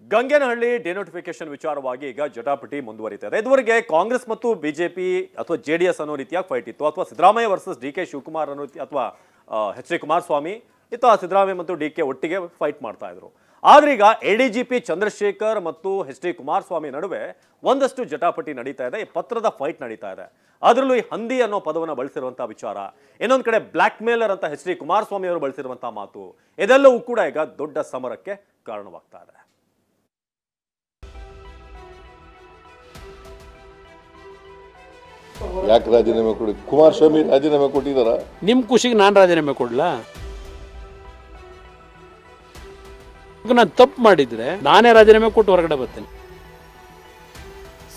Gangenahalli denotification ವಿಚಾರವಾಗಿ ಈಗ ಜಟಾಪಟಿ ಮುಂದುವರಿತಾ ಇದೆ. ಇದುವರೆಗೆ ಕಾಂಗ್ರೆಸ್ ಮತ್ತು ಬಿಜೆಪಿ ಅಥವಾ ಜೆಡಿಎಸ್ ಅನ್ನೋ ರೀತಿಯಾಗಿ ಫೈಟ್ ಇತ್ತು, ಅಥವಾ Siddaramaiah versus D K Shivakumar ಅನ್ನೋ ರೀತಿ, ಅಥವಾ ಎಚ್ ಡಿ ಕುಮಾರಸ್ವಾಮಿ ಅಥವಾ ಸಿದ್ದರಾಮಯ್ಯ ಮತ್ತು ಡಿ ಕೆ ಒಟ್ಟಿಗೆ ಫೈಟ್ ಮಾಡ್ತಾ ಇದ್ರು. ಆದ್ರೆ ಈಗ ಎಡಿಜಿಪಿ ಚಂದ್ರಶೇಖರ್ ಮತ್ತು ಎಚ್ ಡಿ ಕುಮಾರಸ್ವಾಮಿ ನಡುವೆ ಒಂದಷ್ಟು ಜಟಾಪಟಿ ನಡೀತಾ ಇದೆ. ಈ ಪತ್ರದ ಫೈಟ್ ನಡೀತಾ ಇದೆ. ಅದರಲ್ಲೂ ಈ ಹಂದಿ ಅನ್ನೋ ಪದವನ್ನು ಬಳಸಿರುವಂತಹ ವಿಚಾರ, ಇನ್ನೊಂದು ಕಡೆ ಬ್ಲಾಕ್ ಮೇಲರ್ ಅಂತ ಎಚ್ ಡಿ ಕುಮಾರಸ್ವಾಮಿ ಅವರು ಬಳಸಿರುವಂತಹ ಮಾತು, ಇದೆಲ್ಲವೂ ಕೂಡ ಈಗ ದೊಡ್ಡ ಸಮರಕ್ಕೆ ಕಾರಣವಾಗ್ತಾ ಇದೆ. ಯಾಕೆ ರಾಜೀನಾಮೆ ಕೊಡಿ? ಕುಮಾರಸ್ವಾಮಿ ರಾಜೀನಾಮೆ ಕೊಟ್ಟಿದಾರ? ನಿಮ್ ಖುಷಿಗೆ ನಾನು ರಾಜೀನಾಮೆ ಕೊಡ್ಲಾ? ನಾನು ತಪ್ಪು ಮಾಡಿದ್ರೆ ನಾನೇ ರಾಜೀನಾಮೆ ಕೊಟ್ಟು ಹೊರಗಡೆ ಬರ್ತೇನೆ.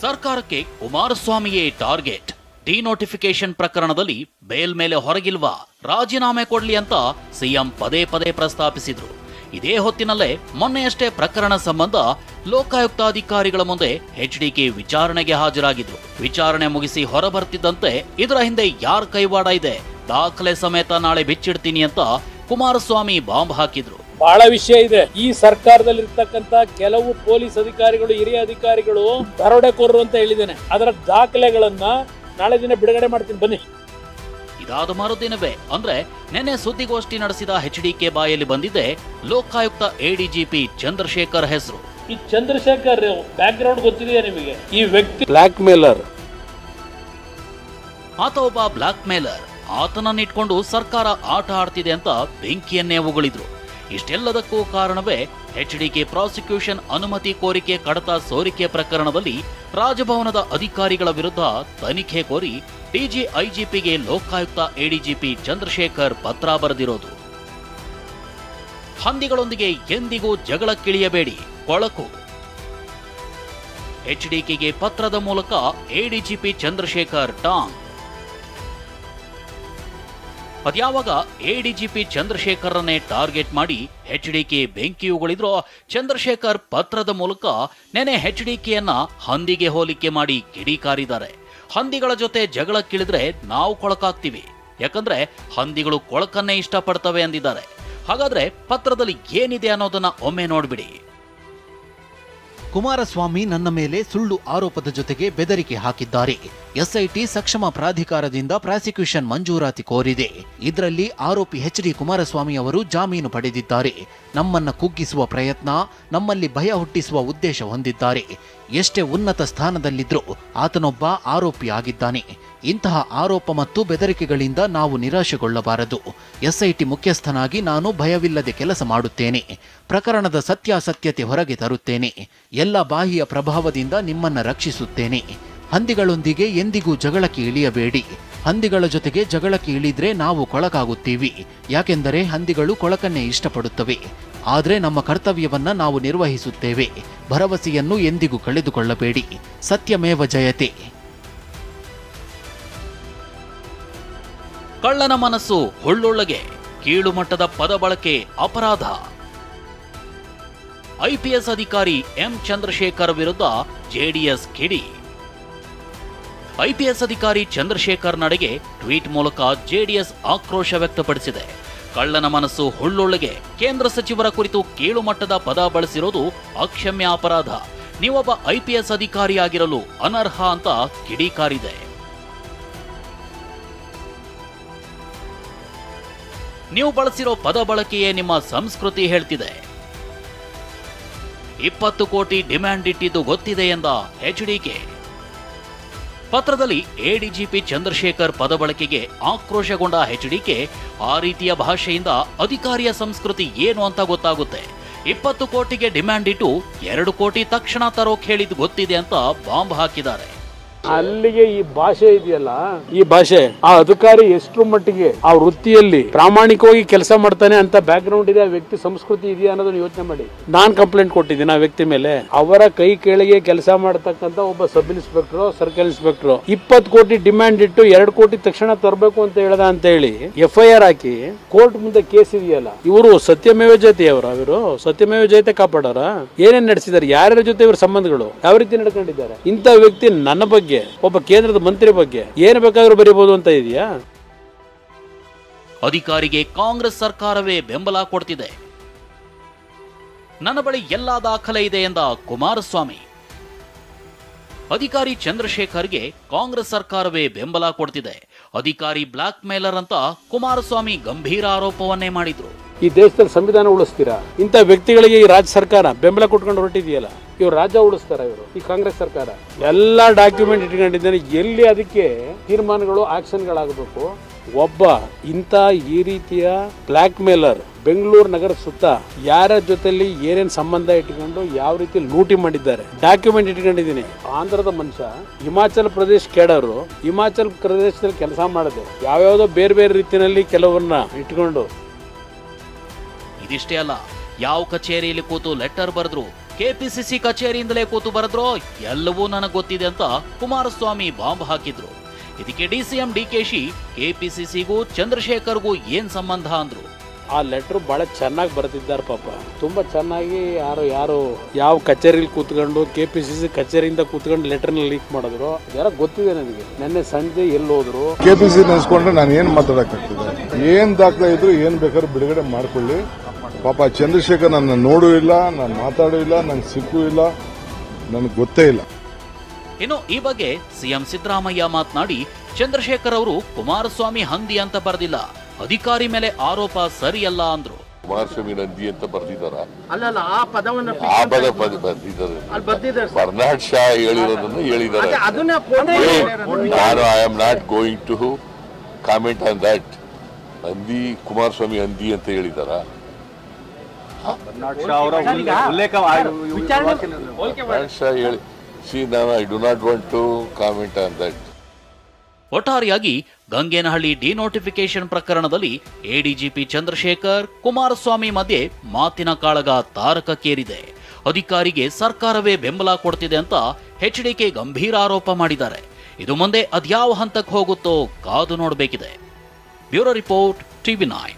ಸರ್ಕಾರಕ್ಕೆ ಕುಮಾರಸ್ವಾಮಿಯೇ ಟಾರ್ಗೆಟ್. ಡಿನೋಟಿಫಿಕೇಶನ್ ಪ್ರಕರಣದಲ್ಲಿ ಬೇಲ್ ಮೇಲೆ ಹೊರಗಿಲ್ವಾ, ರಾಜೀನಾಮೆ ಕೊಡ್ಲಿ ಅಂತ ಸಿಎಂ ಪದೇ ಪದೇ ಪ್ರಸ್ತಾಪಿಸಿದ್ರು. ಇದೇ ಹೊತ್ತಿನಲ್ಲೇ ಮೊನ್ನೆಯಷ್ಟೇ ಪ್ರಕರಣ ಸಂಬಂಧ ಲೋಕಾಯುಕ್ತಾಧಿಕಾರಿಗಳ ಮುಂದೆ ಎಚ್ಡಿಕೆ ವಿಚಾರಣೆಗೆ ಹಾಜರಾಗಿದ್ರು. ವಿಚಾರಣೆ ಮುಗಿಸಿ ಹೊರಬರ್ತಿದ್ದಂತೆ ಇದರ ಹಿಂದೆ ಯಾರ ಕೈವಾಡ ಇದೆ, ದಾಖಲೆ ಸಮೇತ ನಾಳೆ ಬಿಚ್ಚಿಡ್ತೀನಿ ಅಂತ ಕುಮಾರಸ್ವಾಮಿ ಬಾಂಬ್ ಹಾಕಿದ್ರು. ಬಹಳ ವಿಷಯ ಇದೆ. ಈ ಸರ್ಕಾರದಲ್ಲಿರ್ತಕ್ಕಂತ ಕೆಲವು ಪೊಲೀಸ್ ಅಧಿಕಾರಿಗಳು, ಹಿರಿಯ ಅಧಿಕಾರಿಗಳು ದರೋಡೆಕೋರರು ಅಂತ ಹೇಳಿದ್ದೇನೆ. ಅದರ ದಾಖಲೆಗಳನ್ನ ನಾಳೆ ದಿನ ಬಿಡುಗಡೆ ಮಾಡ್ತೀನಿ, ಬನ್ನಿ. ಇದಾದ ಮರುದಿನವೇ ಅಂದ್ರೆ ನೆನ್ನೆ ಸುದ್ದಿಗೋಷ್ಠಿ ನಡೆಸಿದ ಎಚ್ಡಿಕೆ ಬಾಯಲ್ಲಿ ಬಂದಿದ್ದೆ ಲೋಕಾಯುಕ್ತ ಎಡಿಜಿಪಿ ಚಂದ್ರಶೇಖರ್ ಹೆಸರು. ಈ ಚಂದ್ರಶೇಖರ್ ಬ್ಯಾಕ್ ಗ್ರೌಂಡ್ ಗೊತ್ತಿದೆಯಾ ನಿಮಗೆ? ಈ ವ್ಯಕ್ತಿ ಬ್ಲಾಕ್ ಮೇಲರ್. ಆತ ಒಬ್ಬ ಬ್ಲಾಕ್ ಮೇಲರ್. ಆತನನ್ನಿಟ್ಕೊಂಡು ಸರ್ಕಾರ ಆಟ ಆಡ್ತಿದೆ ಅಂತ ಬೆಂಕಿಯನ್ನೇ ಉಗುಳಿದ್ರು. ಇಷ್ಟೆಲ್ಲದಕ್ಕೂ ಕಾರಣವೇ ಎಚ್ಡಿಕೆ ಪ್ರಾಸಿಕ್ಯೂಷನ್ ಅನುಮತಿ ಕೋರಿಕೆ ಕಡತ ಸೋರಿಕೆ ಪ್ರಕರಣದಲ್ಲಿ ರಾಜಭವನದ ಅಧಿಕಾರಿಗಳ ವಿರುದ್ಧ ತನಿಖೆ ಕೋರಿ ಡಿಜಿ ಐಜಿಪಿಗೆ ಲೋಕಾಯುಕ್ತ ಎಡಿಜಿಪಿ ಚಂದ್ರಶೇಖರ್ ಪತ್ರ ಬರೆದಿರೋದು. ಹಂದಿಗಳೊಂದಿಗೆ ಎಂದಿಗೂ ಜಗಳಕ್ಕಿಳಿಯಬೇಡಿ, ಕೊಳಕು. ಎಚ್ಡಿಕೆಗೆ ಪತ್ರದ ಮೂಲಕ ಎಡಿಜಿಪಿ ಚಂದ್ರಶೇಖರ್ ಟಾಂಗ್. ಅದ್ಯಾವಾಗ ಎಡಿಜಿಪಿ ಚಂದ್ರಶೇಖರ್ರನ್ನೇ ಟಾರ್ಗೆಟ್ ಮಾಡಿ ಎಚ್ಡಿಕೆ ಬೆಂಕಿಯುಗಳಿದ್ರು. ಚಂದ್ರಶೇಖರ್ ಪತ್ರದ ಮೂಲಕ ನೆನೆ ಎಚ್ಡಿಕೆಯನ್ನ ಹಂದಿಗೆ ಹೋಲಿಕೆ ಮಾಡಿ ಕಿಡಿಕಾರಿದ್ದಾರೆ. ಹಂದಿಗಳ ಜೊತೆ ಜಗಳಕ್ಕಿಳಿದ್ರೆ ನಾವು ಕೊಳಕಾಗ್ತೀವಿ, ಯಾಕಂದ್ರೆ ಹಂದಿಗಳು ಕೊಳಕನ್ನೇ ಇಷ್ಟಪಡ್ತವೆ ಅಂದಿದ್ದಾರೆ. ಹಾಗಾದ್ರೆ ಪತ್ರದಲ್ಲಿ ಏನಿದೆ ಅನ್ನೋದನ್ನ ಒಮ್ಮೆ ನೋಡ್ಬಿಡಿ. ಕುಮಾರಸ್ವಾಮಿ ನನ್ನ ಮೇಲೆ ಸುಳ್ಳು ಆರೋಪದ ಜೊತೆಗೆ ಬೆದರಿಕೆ ಹಾಕಿದ್ದಾರೆ. ಎಸ್ಐಟಿ ಸಕ್ಷಮ ಪ್ರಾಧಿಕಾರದಿಂದ ಪ್ರಾಸಿಕ್ಯೂಷನ್ ಮಂಜೂರಾತಿ ಕೋರಿದೆ. ಇದರಲ್ಲಿ ಆರೋಪಿ ಎಚ್ ಡಿ ಕುಮಾರಸ್ವಾಮಿ ಅವರು ಜಾಮೀನು ಪಡೆದಿದ್ದಾರೆ. ನಮ್ಮನ್ನ ಕುಗ್ಗಿಸುವ ಪ್ರಯತ್ನ, ನಮ್ಮಲ್ಲಿ ಭಯ ಹುಟ್ಟಿಸುವ ಉದ್ದೇಶ ಹೊಂದಿದ್ದಾರೆ. ಎಷ್ಟೇ ಉನ್ನತ ಸ್ಥಾನದಲ್ಲಿದ್ರೂ ಆತನೊಬ್ಬ ಆರೋಪಿ ಆಗಿದ್ದಾನೆ. ಇಂತಹ ಆರೋಪ ಮತ್ತು ಬೆದರಿಕೆಗಳಿಂದ ನಾವು ನಿರಾಶೆಗೊಳ್ಳಬಾರದು. ಎಸ್ಐಟಿ ಮುಖ್ಯಸ್ಥನಾಗಿ ನಾನು ಭಯವಿಲ್ಲದೆ ಕೆಲಸ ಮಾಡುತ್ತೇನೆ. ಪ್ರಕರಣದ ಸತ್ಯಾಸತ್ಯತೆ ಹೊರಗೆ ತರುತ್ತೇನೆ. ಎಲ್ಲ ಬಾಹ್ಯ ಪ್ರಭಾವದಿಂದ ನಿಮ್ಮನ್ನ ರಕ್ಷಿಸುತ್ತೇನೆ. ಹಂದಿಗಳೊಂದಿಗೆ ಎಂದಿಗೂ ಜಗಳಕ್ಕೆ ಇಳಿಯಬೇಡಿ. ಹಂದಿಗಳ ಜೊತೆಗೆ ಜಗಳಕ್ಕೆ ಇಳಿದ್ರೆ ನಾವು ಕೊಳಕಾಗುತ್ತೀವಿ, ಯಾಕೆಂದರೆ ಹಂದಿಗಳು ಕೊಳಕನ್ನೇ ಇಷ್ಟಪಡುತ್ತವೆ. ಆದರೆ ನಮ್ಮ ಕರ್ತವ್ಯವನ್ನ ನಾವು ನಿರ್ವಹಿಸುತ್ತೇವೆ. ಭರವಸೆಯನ್ನು ಎಂದಿಗೂ ಕಳೆದುಕೊಳ್ಳಬೇಡಿ. ಸತ್ಯಮೇವ ಜಯತೆ. ಕಳ್ಳನ ಮನಸ್ಸು ಹುಳ್ಳುಳ್ಳಗೆ, ಕೀಳು ಮಟ್ಟದ ಪದ ಬಳಕೆ ಅಪರಾಧ. ಐಪಿಎಸ್ ಅಧಿಕಾರಿ ಎಂ ಚಂದ್ರಶೇಖರ್ ವಿರುದ್ಧ ಜೆಡಿಎಸ್ ಕಿಡಿ. ಐಪಿಎಸ್ ಅಧಿಕಾರಿ ಚಂದ್ರಶೇಖರ್ ನಡೆಗೆ ಟ್ವೀಟ್ ಮೂಲಕ ಜೆಡಿಎಸ್ ಆಕ್ರೋಶ ವ್ಯಕ್ತಪಡಿಸಿದೆ. ಕಳ್ಳನ ಮನಸ್ಸು ಹುಳ್ಳುಳ್ಳಗೆ, ಕೇಂದ್ರ ಸಚಿವರ ಕುರಿತು ಕೀಳು ಮಟ್ಟದ ಪದ ಬಳಸಿರೋದು ಅಕ್ಷಮ್ಯ ಅಪರಾಧ. ನೀವೊಬ್ಬ ಐಪಿಎಸ್ ಅಧಿಕಾರಿಯಾಗಿರಲು ಅನರ್ಹ ಅಂತ ಕಿಡಿಕಾರಿದೆ. ನೀವು ಬಳಸಿರೋ ಪದ ಬಳಕೆಯೇ ನಿಮ್ಮ ಸಂಸ್ಕೃತಿ ಹೇಳ್ತಿದೆ. 20 ಕೋಟಿ ಡಿಮ್ಯಾಂಡ್ ಇಟ್ಟಿದ್ದು ಗೊತ್ತಿದೆ ಎಂದ ಎಚ್ಡಿಕೆ. ಪತ್ರದಲ್ಲಿ ಎಡಿಜಿಪಿ ಚಂದ್ರಶೇಖರ್ ಪದ ಬಳಕೆಗೆ ಆಕ್ರೋಶಗೊಂಡ ಎಚ್ಡಿಕೆ, ಆ ರೀತಿಯ ಭಾಷೆಯಿಂದ ಅಧಿಕಾರಿಯ ಸಂಸ್ಕೃತಿ ಏನು ಅಂತ ಗೊತ್ತಾಗುತ್ತೆ. 20 ಕೋಟಿಗೆ ಡಿಮ್ಯಾಂಡ್ ಇಟ್ಟು 2 ಕೋಟಿ ತಕ್ಷಣ ತರೋಕ್ ಹೇಳಿದ್ದು ಗೊತ್ತಿದೆ ಅಂತ ಬಾಂಬ್ ಹಾಕಿದ್ದಾರೆ. ಅಲ್ಲಿಗೆ ಈ ಭಾಷೆ ಇದೆಯಲ್ಲ, ಈ ಭಾಷೆ ಆ ಅಧಿಕಾರಿ ಎಷ್ಟರ ಮಟ್ಟಿಗೆ ಆ ವೃತ್ತಿಯಲ್ಲಿ ಪ್ರಾಮಾಣಿಕವಾಗಿ ಕೆಲಸ ಮಾಡ್ತಾನೆ ಅಂತ ಬ್ಯಾಕ್ ಗ್ರೌಂಡ್ ಇದೆ, ಆ ವ್ಯಕ್ತಿ ಸಂಸ್ಕೃತಿ ಇದೆಯಾ ಅನ್ನೋದನ್ನ ಯೋಚನೆ ಮಾಡಿ. ನಾನ್ ಕಂಪ್ಲೇಂಟ್ ಕೊಟ್ಟಿದ್ದೀನಿ ಆ ವ್ಯಕ್ತಿ ಮೇಲೆ. ಅವರ ಕೈ ಕೆಳಗೆ ಕೆಲಸ ಮಾಡತಕ್ಕಂತ ಒಬ್ಬ ಸಬ್ ಇನ್ಸ್ಪೆಕ್ಟರ್, ಸರ್ಕಲ್ ಇನ್ಸ್ಪೆಕ್ಟರ್ 20 ಕೋಟಿ ಡಿಮ್ಯಾಂಡ್ ಇಟ್ಟು 2 ಕೋಟಿ ತಕ್ಷಣ ತರಬೇಕು ಅಂತ ಹೇಳ್ದ ಅಂತ ಹೇಳಿ FIR ಹಾಕಿ ಕೋರ್ಟ್ ಮುಂದೆ ಕೇಸ್ ಇದೆಯಲ್ಲ. ಇವರು ಸತ್ಯಮೇವ ಜಯತೆ, ಅವರು ಸತ್ಯಮೇವ ಜಯತೆ ಕಾಪಾಡೋರ ಏನೇನ್ ನಡೆಸಿದ್ದಾರೆ, ಯಾರ್ಯಾರ ಜೊತೆ ಇವ್ರ ಸಂಬಂಧಗಳು ಯಾವ ರೀತಿ ನಡ್ಕೊಂಡಿದ್ದಾರೆ. ಇಂಥ ವ್ಯಕ್ತಿ ನನ್ನ ಬಗ್ಗೆ, ಒಬ್ಬ ಕೇಂದ್ರದ ಮಂತ್ರಿ ಬಗ್ಗೆ ಏನು ಬೇಕಾದ್ರೂ ಬರೀಬಹುದು ಅಂತ ಇದೆಯಾ? ಅಧಿಕಾರಿಗೆ ಕಾಂಗ್ರೆಸ್ ಸರ್ಕಾರವೇ ಬೆಂಬಲ ಕೊಡ್ತಿದೆ. ನನ್ನ ಬಳಿ ಎಲ್ಲಾ ದಾಖಲೆ ಇದೆ ಎಂದ ಕುಮಾರಸ್ವಾಮಿ. ಅಧಿಕಾರಿ ಚಂದ್ರಶೇಖರ್ಗೆ ಕಾಂಗ್ರೆಸ್ ಸರ್ಕಾರವೇ ಬೆಂಬಲ ಕೊಡ್ತಿದೆ. ಅಧಿಕಾರಿ ಬ್ಲಾಕ್ ಮೇಲರ್ ಅಂತ ಕುಮಾರಸ್ವಾಮಿ ಗಂಭೀರ ಆರೋಪವನ್ನೇ ಮಾಡಿದ್ರು. ಈ ದೇಶದಲ್ಲಿ ಸಂವಿಧಾನ ಉಳಿಸ್ತೀರಾ? ಇಂಥ ವ್ಯಕ್ತಿಗಳಿಗೆ ಈ ರಾಜ್ಯ ಸರ್ಕಾರ ಬೆಂಬಲ ಕೊಟ್ಕೊಂಡು ಹೊರಟಿದೆಯಲ್ಲ, ಇವ್ರು ರಾಜ್ಯ ಉಳಿಸ್ತಾರ? ಇವರು ಈ ಕಾಂಗ್ರೆಸ್ ಸರ್ಕಾರ ಎಲ್ಲಾ ಡಾಕ್ಯುಮೆಂಟ್ ಇಟ್ಕೊಂಡಿದ್ದಾನೆ. ಎಲ್ಲಿ ಅದಕ್ಕೆ ತೀರ್ಮಾನಗಳು ಆಕ್ಷನ್ಗಳಾಗಬೇಕು? ಒಬ್ಬ ಇಂಥ ಈ ರೀತಿಯ ಬ್ಲಾಕ್ ಮೇಲರ್ ಬೆಂಗಳೂರು ನಗರ ಸುತ್ತ ಯಾರ ಜೊತೆಲಿ ಏನೇನ್ ಸಂಬಂಧ ಇಟ್ಕೊಂಡು ಯಾವ ರೀತಿ ಲೂಟಿ ಮಾಡಿದ್ದಾರೆ ಡಾಕ್ಯುಮೆಂಟ್ ಇಟ್ಕೊಂಡಿದ್ದೀನಿ. ಆಂಧ್ರದ ಮನುಷ್ಯ, ಹಿಮಾಚಲ ಪ್ರದೇಶ ಕೇಡರು, ಹಿಮಾಚಲ ಪ್ರದೇಶದಲ್ಲಿ ಕೆಲಸ ಮಾಡಿದೆ, ಯಾವ್ಯಾವ್ದೋ ಬೇರೆ ಬೇರೆ ರೀತಿಯಲ್ಲಿ ಕೆಲವನ್ನ ಇಟ್ಕೊಂಡು. ಇದಿಷ್ಟೇ ಅಲ್ಲ, ಯಾವ ಕಚೇರಿಯಲ್ಲಿ ಕೂತು ಲೆಟರ್ ಬರೆದ್ರು, ಕೆಪಿಸಿಸಿ ಕಚೇರಿಯಿಂದಲೇ ಕೂತು ಬರೆದ್ರೋ ಎಲ್ಲವೂ ನನಗೆ ಗೊತ್ತಿದೆ ಅಂತ ಕುಮಾರಸ್ವಾಮಿ ಬಾಂಬ್ ಹಾಕಿದ್ರು. ಇದಕ್ಕೆ ಡಿಸಿಎಂ ಡಿಕೆಶಿ ಕೆಪಿಸಿಸಿಗೂ ಚಂದ್ರಶೇಖರ್ಗೂ ಏನ್ ಸಂಬಂಧ ಅಂದ್ರು. ಆ ಲೆಟರ್ ಬಹಳ ಚೆನ್ನಾಗಿ ಬರೆದಿದ್ದಾರೆ ಪಾಪ, ತುಂಬಾ ಚೆನ್ನಾಗಿ. ಯಾರು ಯಾವ ಕಚೇರಿಲಿ ಕೂತ್ಕೊಂಡು ಕೆಪಿಸಿಸಿ ಕಚೇರಿಯಿಂದ ಕೂತ್ಕೊಂಡು ಲೆಟರ್ನ ಲೀಕ್ ಮಾಡಿದ್ರು ಯಾರೋ ಗೊತ್ತಿದೆ ನನಗೆ. ನಿನ್ನೆ ಸಂಜೆ ಎಲ್ಲಿ ಹೋದ್ರು ಕೆಪಿಸಿ ನೆನೆಸ್ಕೊಂಡ್ರೆ ನಾನು ಏನ್ ಮಾತಾಡಕ್ಕಾಗ್ತದೆ? ಏನ್ ದಾಖಲೆ ಇದ್ರು ಏನ್ ಬೇಕಾದ್ರೂ ಬಿಡುಗಡೆ ಮಾಡ್ಕೊಳ್ಳಿ. ಪಾಪ ಚಂದ್ರಶೇಖರ್ ನನ್ನ ನೋಡೂ ಇಲ್ಲ, ನಾನು ಮಾತಾಡೂ ಇಲ್ಲ, ನಂಗೆ ಸಿಕ್ಕೂ ಇಲ್ಲ, ನನಗೆ ಗೊತ್ತೇ ಇಲ್ಲ. ಇನ್ನು ಈ ಬಗ್ಗೆ ಸಿಎಂ ಸಿದ್ದರಾಮಯ್ಯ ಮಾತನಾಡಿ, ಚಂದ್ರಶೇಖರ್ ಅವರು ಕುಮಾರಸ್ವಾಮಿ ಹಂದಿ ಅಂತ ಬರೆದಿಲ್ಲ, ಅಧಿಕಾರಿ ಮೇಲೆ ಆರೋಪ ಸರಿಯಲ್ಲ ಅಂದ್ರು. ಕುಮಾರಸ್ವಾಮಿ ನಂದಿ ಅಂತ ಬರ್ದಿದ್ದಾರ? ಆ ಪದವನ್ನ ಬರ್ದಿದ್ದಾರೆ. ಬರ್ನಾಡ್ ಶಾ ಹೇಳಿರೋದನ್ನು ಹೇಳಿದ್ದಾರೆ. ನಾನು I am not going to comment on that. ಹಂದಿ ಕುಮಾರಸ್ವಾಮಿ ಹಂದಿ ಅಂತ ಹೇಳಿದಾರ? I do not want to comment on that. ಒಟ್ಟಾರೆಯಾಗಿ ಗಂಗೇನಹಳ್ಳಿ ಡಿನೋಟಿಫಿಕೇಶನ್ ಪ್ರಕರಣದಲ್ಲಿ ಎಡಿಜಿಪಿ ಚಂದ್ರಶೇಖರ್ ಕುಮಾರಸ್ವಾಮಿ ಮಧ್ಯೆ ಮಾತಿನ ಕಾಳಗ ತಾರಕಕ್ಕೇರಿದೆ. ಅಧಿಕಾರಿಗೆ ಸರ್ಕಾರವೇ ಬೆಂಬಲ ಕೊಡ್ತಿದೆ ಅಂತ ಎಚ್ಡಿಕೆ ಗಂಭೀರ ಆರೋಪ ಮಾಡಿದ್ದಾರೆ. ಇದು ಮುಂದೆ ಅದ್ಯಾವ ಹಂತಕ್ಕೆ ಹೋಗುತ್ತೋ ಕಾದು ನೋಡಬೇಕಿದೆ. Bureau report, TV9.